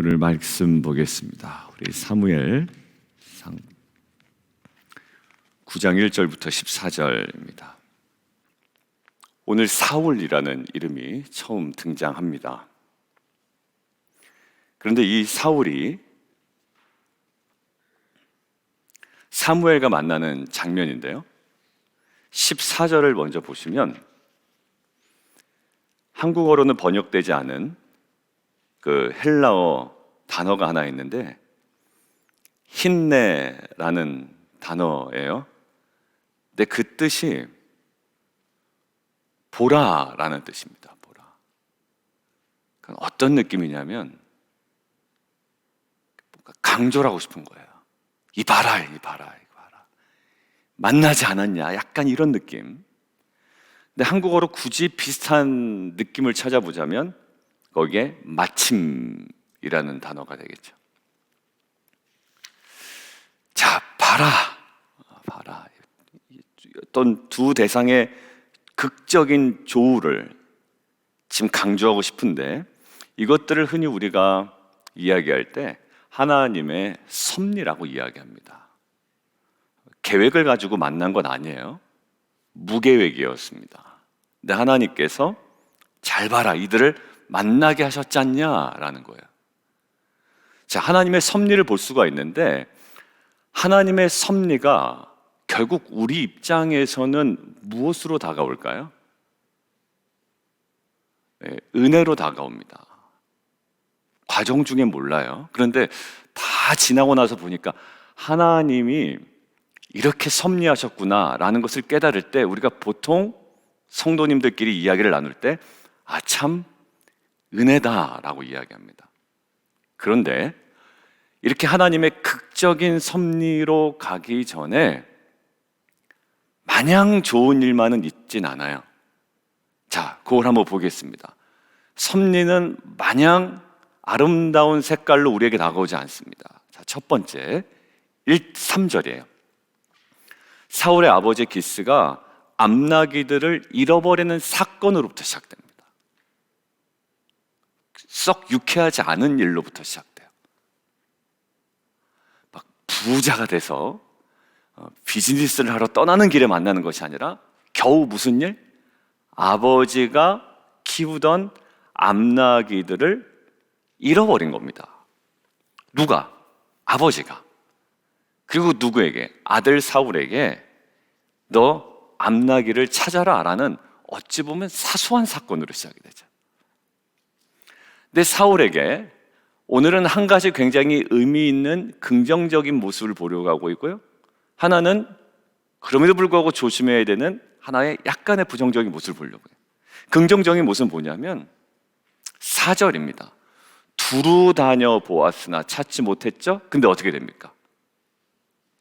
오늘 말씀 보겠습니다. 우리 사무엘상 9장 1절부터 14절입니다. 오늘 사울이라는 이름이 처음 등장합니다. 그런데 이 사울이 사무엘과 만나는 장면인데요, 14절을 먼저 보시면 한국어로는 번역되지 않은 그 헬라어 단어가 하나 있는데 힌네라는 단어예요. 근데 그 뜻이 보라라는 뜻입니다. 보라. 그러니까 어떤 느낌이냐면 강조를 하고 싶은 거예요. 이봐라, 이봐라, 이봐라. 만나지 않았냐? 약간 이런 느낌. 근데 한국어로 굳이 비슷한 느낌을 찾아보자면 거기에 마침이라는 단어가 되겠죠. 자, 봐라. 어떤 두 대상의 극적인 조우를 지금 강조하고 싶은데, 이것들을 흔히 우리가 이야기할 때 하나님의 섭리라고 이야기합니다. 계획을 가지고 만난 건 아니에요. 무계획이었습니다. 근데 하나님께서 잘 봐라, 이들을 만나게 하셨지 않냐라는 거예요. 자, 하나님의 섭리를 볼 수가 있는데, 하나님의 섭리가 결국 우리 입장에서는 무엇으로 다가올까요? 네, 은혜로 다가옵니다. 과정 중에 몰라요. 그런데 다 지나고 나서 보니까 하나님이 이렇게 섭리하셨구나라는 것을 깨달을 때, 우리가 보통 성도님들끼리 이야기를 나눌 때 참 은혜다라고 이야기합니다. 그런데 이렇게 하나님의 극적인 섭리로 가기 전에 마냥 좋은 일만은 있진 않아요. 자, 그걸 한번 보겠습니다. 섭리는 마냥 아름다운 색깔로 우리에게 다가오지 않습니다. 자, 첫 번째 3절이에요. 사울의 아버지 기스가 암나기들을 잃어버리는 사건으로부터 시작됩니다. 썩 유쾌하지 않은 일로부터 시작돼요. 막 부자가 돼서 비즈니스를 하러 떠나는 길에 만나는 것이 아니라 겨우 무슨 일? 아버지가 키우던 암나기들을 잃어버린 겁니다. 누가? 아버지가. 그리고 누구에게? 아들 사울에게 너 암나기를 찾아라 라는, 어찌 보면 사소한 사건으로 시작이 되죠. 근데 사울에게 오늘은 한 가지 굉장히 의미 있는 긍정적인 모습을 보려고 하고 있고요, 하나는 그럼에도 불구하고 조심해야 되는 하나의 약간의 부정적인 모습을 보려고 해요. 긍정적인 모습은 뭐냐면 4절입니다. 두루 다녀 보았으나 찾지 못했죠? 근데 어떻게 됩니까?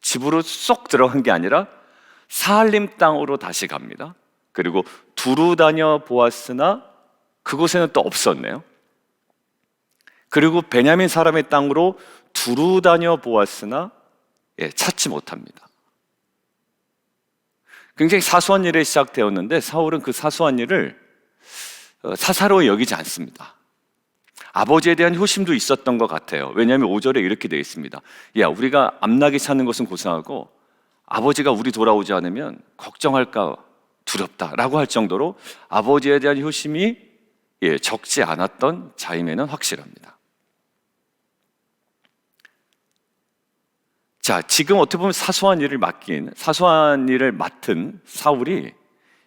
집으로 쏙 들어간 게 아니라 사할림 땅으로 다시 갑니다. 그리고 두루 다녀 보았으나 그곳에는 또 없었네요. 그리고 베냐민 사람의 땅으로 두루 다녀 보았으나 찾지 못합니다. 굉장히 사소한 일에 시작되었는데 사울은 그 사소한 일을 사사로이 여기지 않습니다. 아버지에 대한 효심도 있었던 것 같아요. 왜냐하면 5절에 이렇게 되어 있습니다. 야, 우리가 암나기 찾는 것은 고상하고 아버지가 우리 돌아오지 않으면 걱정할까 두렵다라고 할 정도로 아버지에 대한 효심이 적지 않았던 자임에는 확실합니다. 자, 지금 어떻게 보면 사소한 일을 맡은 사울이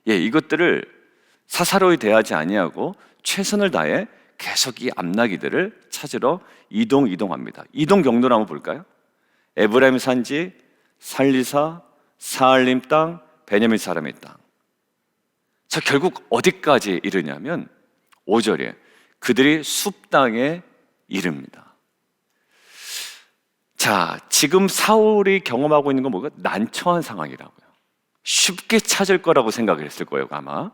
이것들을 사사로이 대하지 아니하고 최선을 다해 계속 이 암나기들을 찾으러 이동합니다. 이동 경로를 한번 볼까요? 에브라임 산지, 살리사, 사할림 땅, 베냐민 사람의 땅. 자, 결국 어디까지 이르냐면 5절에 그들이 숲 땅에 이릅니다. 자, 지금 사울이 경험하고 있는 건 뭐가? 난처한 상황이라고요. 쉽게 찾을 거라고 생각을 했을 거예요, 아마.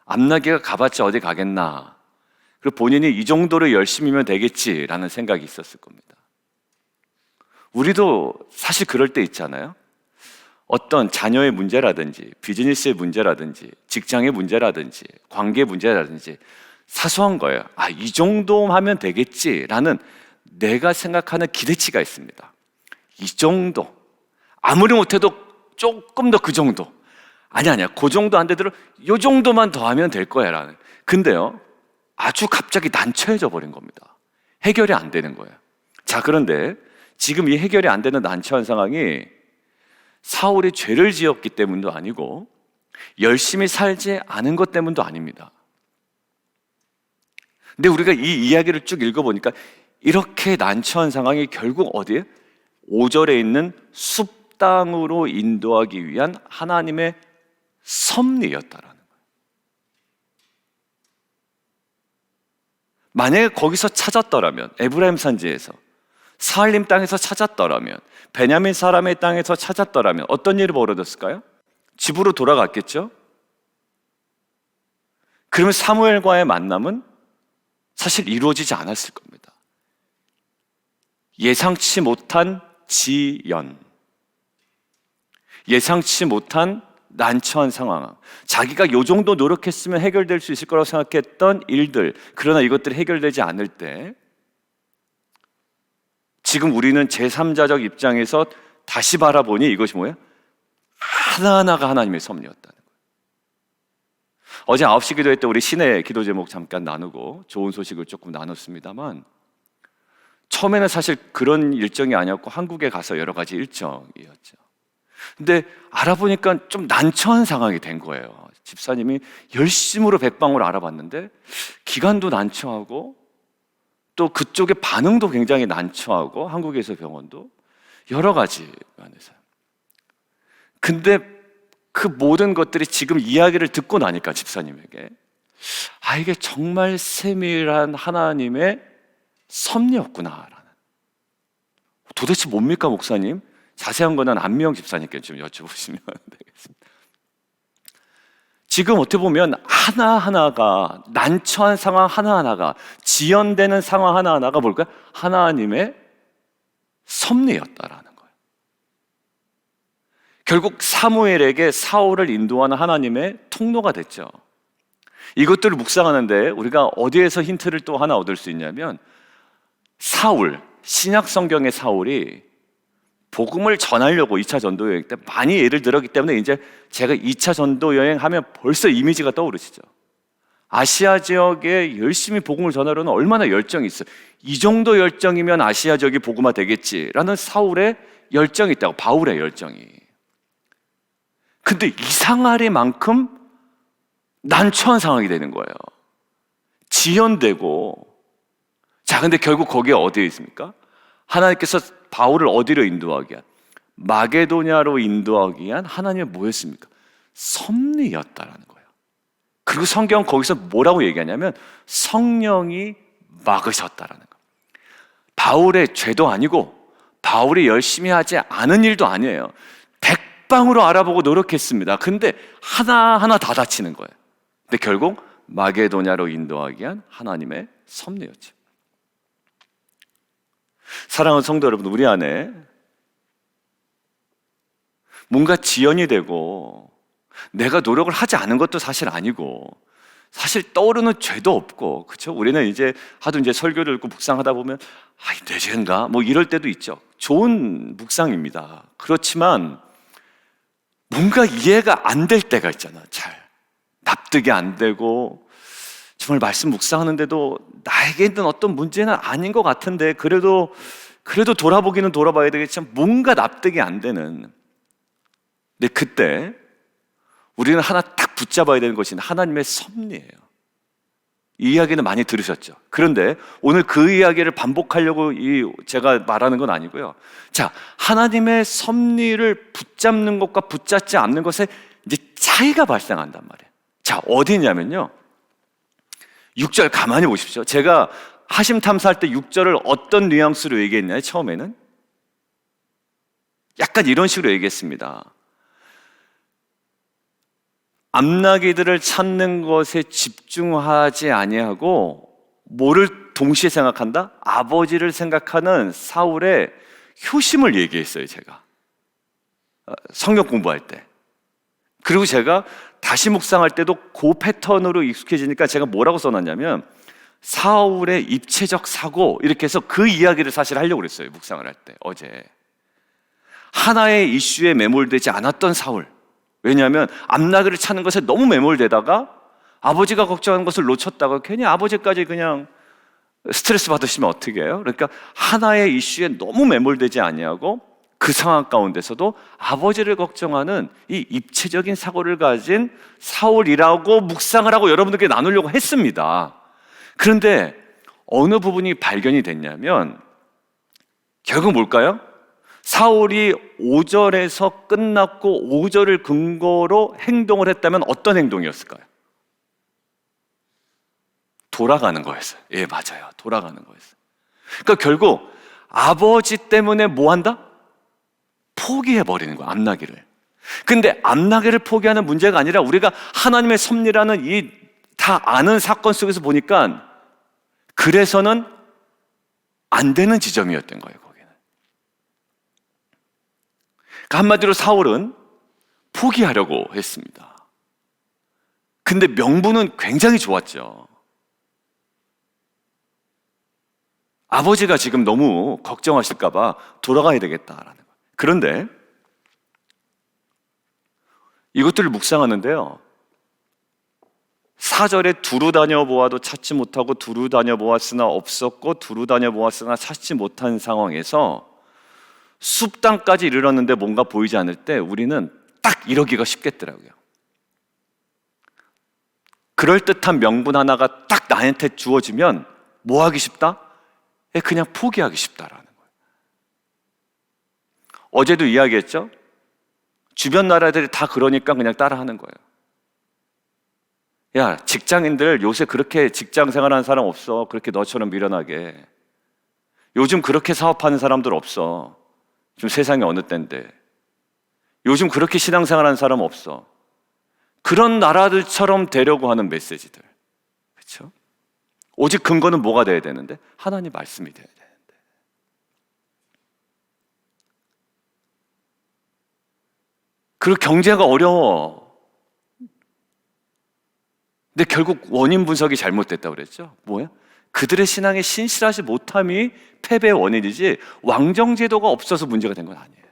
암나기가 가봤자 어디 가겠나. 그리고 본인이 이 정도로 열심히면 되겠지라는 생각이 있었을 겁니다. 우리도 사실 그럴 때 있잖아요. 어떤 자녀의 문제라든지 비즈니스의 문제라든지 직장의 문제라든지 관계 문제라든지 사소한 거예요. 이 정도 하면 되겠지라는 내가 생각하는 기대치가 있습니다. 이 정도, 아무리 못해도 조금 더 그 정도, 아니야 그 정도 안 되더라도 이 정도만 더 하면 될 거야 라는. 근데요, 아주 갑자기 난처해져 버린 겁니다. 해결이 안 되는 거예요. 자, 그런데 지금 이 해결이 안 되는 난처한 상황이 사울이 죄를 지었기 때문도 아니고 열심히 살지 않은 것 때문도 아닙니다. 근데 우리가 이 이야기를 쭉 읽어보니까 이렇게 난처한 상황이 결국 어디에? 5절에 있는 숲 땅으로 인도하기 위한 하나님의 섭리였다라는 거예요. 만약에 거기서 찾았더라면, 에브라임 산지에서, 사할림 땅에서 찾았더라면, 베냐민 사람의 땅에서 찾았더라면 어떤 일이 벌어졌을까요? 집으로 돌아갔겠죠? 그러면 사무엘과의 만남은 사실 이루어지지 않았을 겁니다. 예상치 못한 지연, 예상치 못한 난처한 상황, 자기가 요 정도 노력했으면 해결될 수 있을 거라고 생각했던 일들, 그러나 이것들이 해결되지 않을 때 지금 우리는 제3자적 입장에서 다시 바라보니 이것이 뭐예요? 하나하나가 하나님의 섭리였다는 거예요. 어제 9시 기도회 때 우리 신의 기도 제목 잠깐 나누고 좋은 소식을 조금 나눴습니다만, 처음에는 사실 그런 일정이 아니었고 한국에 가서 여러 가지 일정이었죠. 근데 알아보니까 좀 난처한 상황이 된 거예요. 집사님이 열심으로 백방으로 알아봤는데 기간도 난처하고 또 그쪽의 반응도 굉장히 난처하고, 한국에서 병원도 여러 가지 면에서. 근데 그 모든 것들이 지금 이야기를 듣고 나니까 집사님에게 이게 정말 세밀한 하나님의 섭리였구나라는. 도대체 뭡니까 목사님? 자세한 거는 안미영 집사님께 좀 여쭤보시면 되겠습니다. 지금 어떻게 보면 하나하나가, 난처한 상황 하나하나가, 지연되는 상황 하나하나가 뭘까요? 하나님의 섭리였다라는 거예요. 결국 사무엘에게 사울을 인도하는 하나님의 통로가 됐죠. 이것들을 묵상하는데 우리가 어디에서 힌트를 또 하나 얻을 수 있냐면, 사울, 신약 성경의 사울이 복음을 전하려고 2차 전도 여행 때 많이 예를 들었기 때문에 이제 제가 2차 전도 여행 하면 벌써 이미지가 떠오르시죠. 아시아 지역에 열심히 복음을 전하려는 얼마나 열정이 있어요. 이 정도 열정이면 아시아 지역이 복음화 되겠지라는 사울의 열정이 있다고, 바울의 열정이. 근데 이상하리만큼 난처한 상황이 되는 거예요. 지연되고. 자, 근데 결국 거기에 어디에 있습니까? 하나님께서 바울을 어디로 인도하기 위한, 마게도냐로 인도하기 위한 하나님의 뭐였습니까? 섭리였다라는 거예요. 그리고 성경은 거기서 뭐라고 얘기하냐면 성령이 막으셨다라는 거예요. 바울의 죄도 아니고 바울이 열심히 하지 않은 일도 아니에요. 백방으로 알아보고 노력했습니다. 근데 하나하나 다 다치는 거예요. 근데 결국 마게도냐로 인도하기 위한 하나님의 섭리였죠. 사랑하는 성도 여러분, 우리 안에 뭔가 지연이 되고 내가 노력을 하지 않은 것도 사실 아니고, 사실 떠오르는 죄도 없고, 그렇죠? 우리는 이제 하도 이제 설교를 읽고 묵상하다 보면 내 죄인가? 뭐 이럴 때도 있죠. 좋은 묵상입니다. 그렇지만 뭔가 이해가 안 될 때가 있잖아. 잘 납득이 안 되고, 정말 말씀 묵상하는데도 나에게는 어떤 문제는 아닌 것 같은데 그래도 돌아보기는 돌아봐야 되겠지만 뭔가 납득이 안 되는. 근데 그때 우리는 하나 딱 붙잡아야 되는 것이 하나님의 섭리예요. 이 이야기는 많이 들으셨죠? 그런데 오늘 그 이야기를 반복하려고 제가 말하는 건 아니고요. 자, 하나님의 섭리를 붙잡는 것과 붙잡지 않는 것에 이제 차이가 발생한단 말이에요. 자, 어디냐면요, 6절 가만히 보십시오. 제가 하심 탐사할 때 6절을 어떤 뉘앙스로 얘기했나요? 처음에는 약간 이런 식으로 얘기했습니다. 암나기들을 찾는 것에 집중하지 아니하고 뭐를 동시에 생각한다? 아버지를 생각하는 사울의 효심을 얘기했어요. 제가 성경 공부할 때. 그리고 제가 다시 묵상할 때도 그 패턴으로 익숙해지니까 제가 뭐라고 써놨냐면, 사울의 입체적 사고, 이렇게 해서 그 이야기를 사실 하려고 그랬어요. 묵상을 할 때 어제. 하나의 이슈에 매몰되지 않았던 사울. 왜냐하면 암나기를 찾는 것에 너무 매몰되다가 아버지가 걱정하는 것을 놓쳤다가 괜히 아버지까지 그냥 스트레스 받으시면 어떻게 해요? 그러니까 하나의 이슈에 너무 매몰되지 아니하고 그 상황 가운데서도 아버지를 걱정하는 이 입체적인 사고를 가진 사울이라고 묵상을 하고 여러분들께 나누려고 했습니다. 그런데 어느 부분이 발견이 됐냐면 결국 뭘까요? 사울이 5절에서 끝났고 5절을 근거로 행동을 했다면 어떤 행동이었을까요? 돌아가는 거였어요. 예, 맞아요. 돌아가는 거였어요. 그러니까 결국 아버지 때문에 뭐 한다? 포기해버리는 거야, 암나기를. 근데 암나기를 포기하는 문제가 아니라 우리가 하나님의 섭리라는 이 다 아는 사건 속에서 보니까 그래서는 안 되는 지점이었던 거예요, 거기는. 그러니까 한마디로 사울은 포기하려고 했습니다. 근데 명분은 굉장히 좋았죠. 아버지가 지금 너무 걱정하실까봐 돌아가야 되겠다라는 거예요. 그런데 이것들을 묵상하는데요, 4절에 두루 다녀보아도 찾지 못하고 두루 다녀보았으나 없었고 두루 다녀보았으나 찾지 못한 상황에서 숲당까지 이르렀는데 뭔가 보이지 않을 때 우리는 딱 이러기가 쉽겠더라고요. 그럴듯한 명분 하나가 딱 나한테 주어지면 뭐 하기 쉽다? 그냥 포기하기 쉽다라는 거예요. 어제도 이야기했죠? 주변 나라들이 다 그러니까 그냥 따라하는 거예요. 야, 직장인들 요새 그렇게 직장 생활하는 사람 없어. 그렇게 너처럼 미련하게. 요즘 그렇게 사업하는 사람들 없어. 지금 세상이 어느 때인데. 요즘 그렇게 신앙생활하는 사람 없어. 그런 나라들처럼 되려고 하는 메시지들. 그렇죠? 오직 근거는 뭐가 돼야 되는데? 하나님 말씀이 돼야 되는데. 그리고 경제가 어려워. 근데 결국 원인 분석이 잘못됐다고 그랬죠? 뭐야? 그들의 신앙에 신실하지 못함이 패배의 원인이지 왕정제도가 없어서 문제가 된 건 아니에요.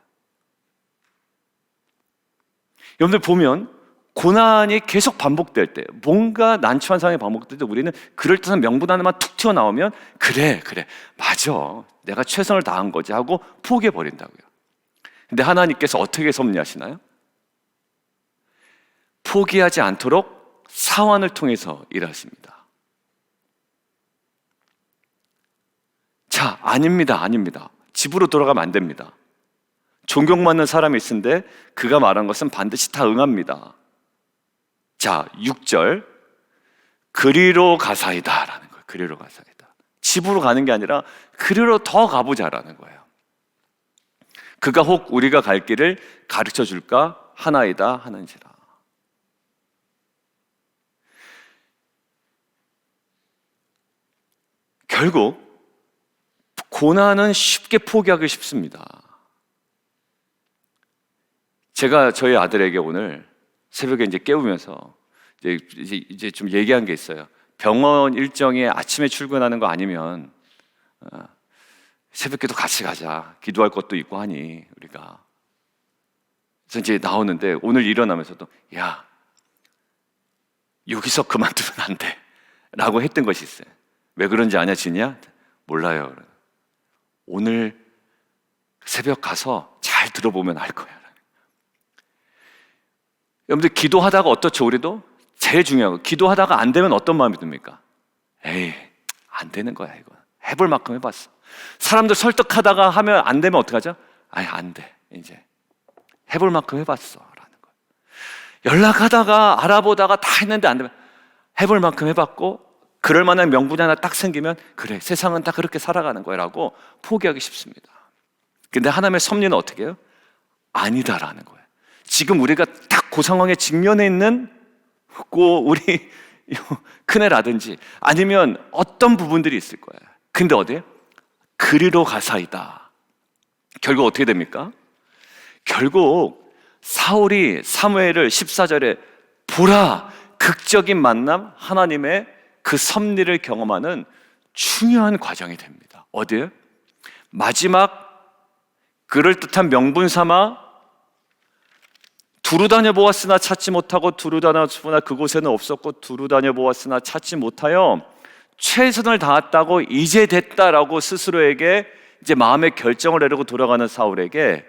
여러분들 보면 고난이 계속 반복될 때, 뭔가 난처한 상황이 반복될 때 우리는 그럴듯한 명분 하나만 툭 튀어나오면 그래 맞아, 내가 최선을 다한 거지 하고 포기해버린다고요. 근데 하나님께서 어떻게 섭리하시나요? 포기하지 않도록 사환을 통해서 일하십니다. 자, 아닙니다. 집으로 돌아가면 안 됩니다. 존경받는 사람이 있는데 그가 말한 것은 반드시 다 응합니다. 자, 6절 그리로 가사이다 라는 거예요. 그리로 가사이다. 집으로 가는 게 아니라 그리로 더 가보자라는 거예요. 그가 혹 우리가 갈 길을 가르쳐 줄까 하나이다 하는지라. 결국 고난은 쉽게 포기하기 쉽습니다. 제가 저희 아들에게 오늘 새벽에 이제 깨우면서 이제 좀 얘기한 게 있어요. 병원 일정에 아침에 출근하는 거 아니면 새벽에도 같이 가자. 기도할 것도 있고 하니 우리가. 그래서 이제 나오는데 오늘 일어나면서도 야, 여기서 그만두면 안 돼 라고 했던 것이 있어요. 왜 그런지 아냐, 진이야? 몰라요. 오늘 새벽 가서 잘 들어보면 알 거야. 여러분들 기도하다가 어떻죠? 우리도 제일 중요한 거, 기도하다가 안 되면 어떤 마음이 듭니까? 에이, 안 되는 거야 이거. 해볼 만큼 해봤어. 사람들 설득하다가 하면 안 되면 어떡하죠? 아니, 안 돼. 이제 해볼 만큼 해봤어 라는 거예요. 연락하다가 알아보다가 다 했는데 안 되면 해볼 만큼 해봤고 그럴 만한 명분이 하나 딱 생기면 그래, 세상은 다 그렇게 살아가는 거야 라고 포기하기 쉽습니다. 근데 하나님의 섭리는 어떻게 해요? 아니다라는 거예요. 지금 우리가 딱 그 상황에 직면해 있는 우리 큰애라든지 아니면 어떤 부분들이 있을 거예요. 근데 어디에? 그리로 가사이다. 결국 어떻게 됩니까? 결국 사울이 사무엘을 14절에 보라, 극적인 만남, 하나님의 그 섭리를 경험하는 중요한 과정이 됩니다. 어디에? 마지막 그럴듯한 명분 삼아 두루 다녀보았으나 찾지 못하고 두루 다녀보나 그곳에는 없었고 두루 다녀보았으나 찾지 못하여 최선을 다했다고 이제 됐다라고 스스로에게 이제 마음의 결정을 내리고 돌아가는 사울에게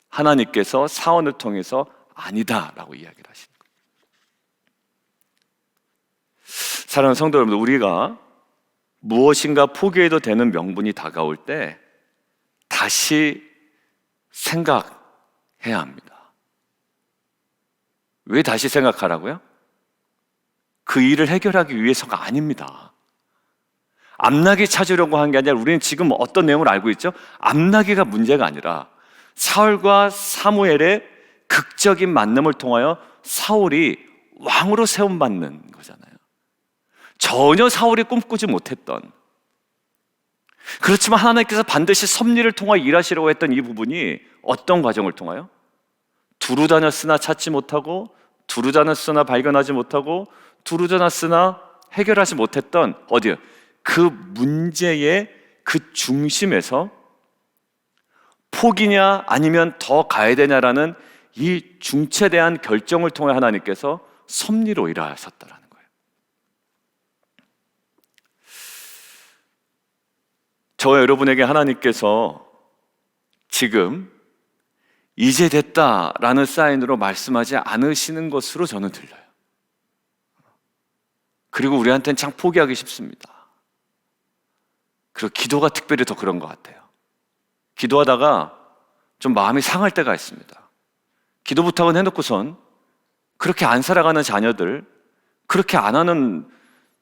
하나님께서 사원을 통해서 아니다라고 이야기를 하시는 거예요. 사랑하는 성도 여러분, 우리가 무엇인가 포기해도 되는 명분이 다가올 때 다시 생각해야 합니다. 왜 다시 생각하라고요? 그 일을 해결하기 위해서가 아닙니다. 암나기 찾으려고 한 게 아니라 우리는 지금 어떤 내용을 알고 있죠? 암나기가 문제가 아니라 사울과 사무엘의 극적인 만남을 통하여 사울이 왕으로 세움받는 거잖아요. 전혀 사울이 꿈꾸지 못했던, 그렇지만 하나님께서 반드시 섭리를 통하여 일하시려고 했던 이 부분이 어떤 과정을 통하여? 두루 다녔으나 찾지 못하고 두루 다녔으나 발견하지 못하고 두루 다녔으나 해결하지 못했던 어디요? 그 문제의 그 중심에서 포기냐 아니면 더 가야 되냐라는 이 중체대한 결정을 통해 하나님께서 섭리로 일하셨다라는 거예요. 저와 여러분에게 하나님께서 지금 이제 됐다라는 사인으로 말씀하지 않으시는 것으로 저는 들려요. 그리고 우리한테는 참 포기하기 쉽습니다. 그리고 기도가 특별히 더 그런 것 같아요. 기도하다가 좀 마음이 상할 때가 있습니다. 기도 부탁은 해놓고선 그렇게 안 살아가는 자녀들, 그렇게 안 하는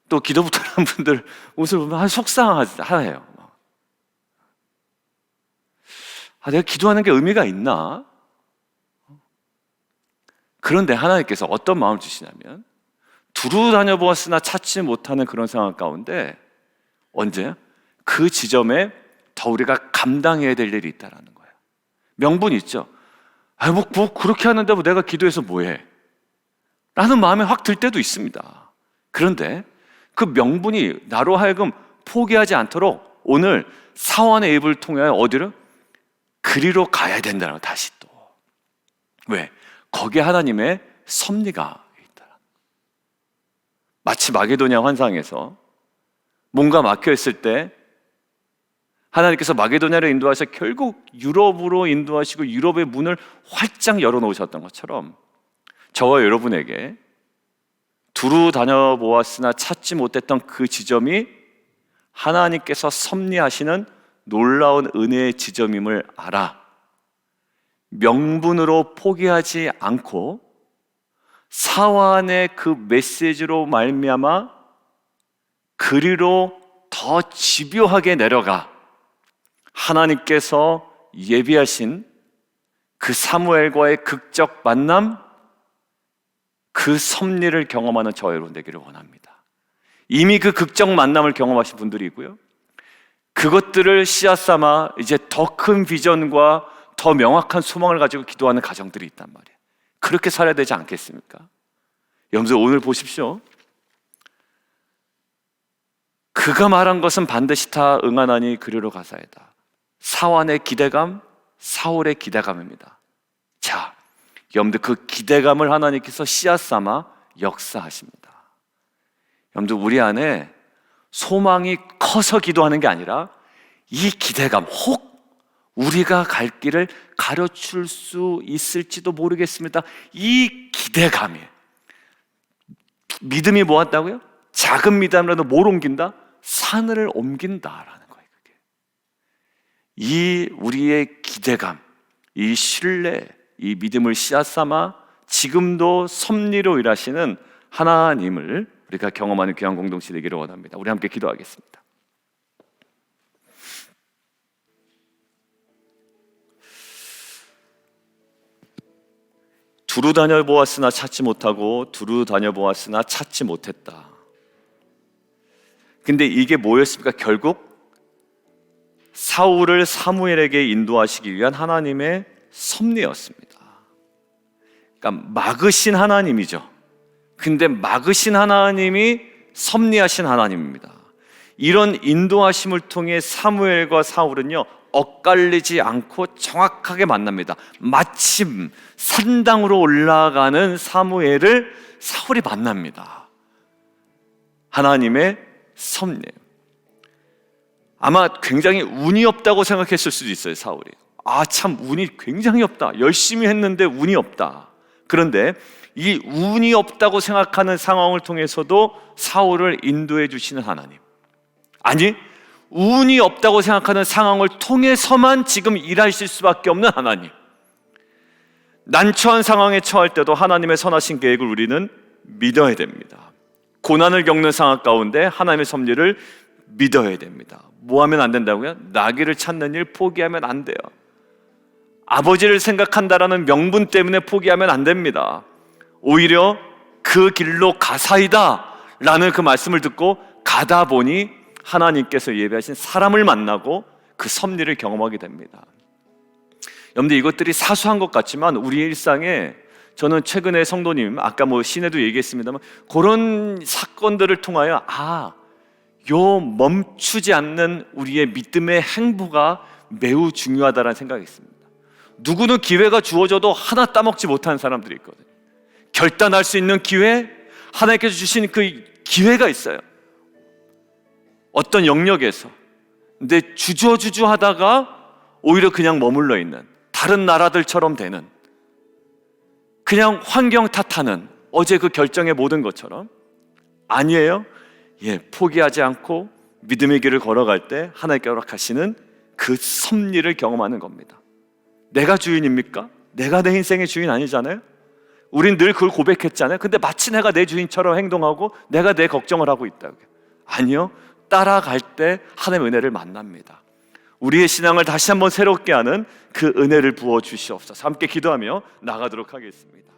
또 기도 부탁하는 분들 모습을 보면 속상해요. 내가 기도하는 게 의미가 있나? 그런데 하나님께서 어떤 마음을 주시냐면 두루 다녀보았으나 찾지 못하는 그런 상황 가운데 언제? 그 지점에 더 우리가 감당해야 될 일이 있다는 거예요. 명분이 있죠. 뭐 그렇게 하는데 뭐 내가 기도해서 뭐해? 라는 마음이 확 들 때도 있습니다. 그런데 그 명분이 나로 하여금 포기하지 않도록 오늘 사원의 입을 통하여 어디를? 그리로 가야 된다는 거예요. 다시 또. 왜? 거기에 하나님의 섭리가 있다. 마치 마게도냐 환상에서 뭔가 막혀있을 때 하나님께서 마게도냐를 인도하셔 결국 유럽으로 인도하시고 유럽의 문을 활짝 열어놓으셨던 것처럼 저와 여러분에게 두루 다녀보았으나 찾지 못했던 그 지점이 하나님께서 섭리하시는 놀라운 은혜의 지점임을 알아 명분으로 포기하지 않고 사완의 그 메시지로 말미암아 그리로 더 집요하게 내려가 하나님께서 예비하신 그 사무엘과의 극적 만남, 그 섭리를 경험하는 저와 여러분 되기를 원합니다. 이미 그 극적 만남을 경험하신 분들이 있고요, 그것들을 씨앗 삼아 이제 더 큰 비전과 더 명확한 소망을 가지고 기도하는 가정들이 있단 말이에요. 그렇게 살아야 되지 않겠습니까? 여러분들 오늘 보십시오. 그가 말한 것은 반드시 다 응하나니 그리로 가사이다. 사완의 기대감, 사울의 기대감입니다. 자, 여러분들 그 기대감을 하나님께서 씨앗 삼아 역사하십니다. 여러분들 우리 안에 소망이 커서 기도하는 게 아니라 이 기대감, 혹 우리가 갈 길을 가르칠 수 있을지도 모르겠습니다. 이 기대감이 믿음이 뭐 한다고요? 작은 믿음이라도 뭘 옮긴다? 산을 옮긴다라는 거예요. 그게. 이 우리의 기대감, 이 신뢰, 이 믿음을 씨앗 삼아 지금도 섭리로 일하시는 하나님을 우리가 경험하는 귀한 공동체 되기를 원합니다. 우리 함께 기도하겠습니다. 두루 다녀보았으나 찾지 못하고 두루 다녀보았으나 찾지 못했다. 근데 이게 뭐였습니까? 결국 사울을 사무엘에게 인도하시기 위한 하나님의 섭리였습니다. 그러니까 막으신 하나님이죠. 근데 막으신 하나님이 섭리하신 하나님입니다. 이런 인도하심을 통해 사무엘과 사울은요, 엇갈리지 않고 정확하게 만납니다. 마침 산당으로 올라가는 사무엘을 사울이 만납니다. 하나님의 섭리. 아마 굉장히 운이 없다고 생각했을 수도 있어요. 사울이 참 운이 굉장히 없다, 열심히 했는데 운이 없다. 그런데 이 운이 없다고 생각하는 상황을 통해서도 사울을 인도해 주시는 하나님, 아니 운이 없다고 생각하는 상황을 통해서만 지금 일하실 수밖에 없는 하나님, 난처한 상황에 처할 때도 하나님의 선하신 계획을 우리는 믿어야 됩니다. 고난을 겪는 상황 가운데 하나님의 섭리를 믿어야 됩니다. 뭐 하면 안 된다고요? 나귀를 찾는 일 포기하면 안 돼요. 아버지를 생각한다라는 명분 때문에 포기하면 안 됩니다. 오히려 그 길로 가사이다 라는 그 말씀을 듣고 가다 보니 하나님께서 예배하신 사람을 만나고 그 섭리를 경험하게 됩니다. 여러분들, 이것들이 사소한 것 같지만 우리의 일상에, 저는 최근에 성도님, 아까 시내도 얘기했습니다만, 그런 사건들을 통하여 요 멈추지 않는 우리의 믿음의 행보가 매우 중요하다는 생각이 있습니다. 누구는 기회가 주어져도 하나 따먹지 못하는 사람들이 있거든요. 결단할 수 있는 기회, 하나님께서 주신 그 기회가 있어요. 어떤 영역에서. 근데 주저주저 하다가 오히려 그냥 머물러 있는, 다른 나라들처럼 되는, 그냥 환경 탓하는, 어제 그 결정의 모든 것처럼. 아니에요. 포기하지 않고 믿음의 길을 걸어갈 때 하나님께 허락하시는 그 섭리를 경험하는 겁니다. 내가 주인입니까? 내가 내 인생의 주인 아니잖아요. 우린 늘 그걸 고백했잖아요. 근데 마치 내가 내 주인처럼 행동하고 내가 내 걱정을 하고 있다고요. 아니요, 따라갈 때 하나님의 은혜를 만납니다. 우리의 신앙을 다시 한번 새롭게 하는 그 은혜를 부어주시옵소서. 함께 기도하며 나가도록 하겠습니다.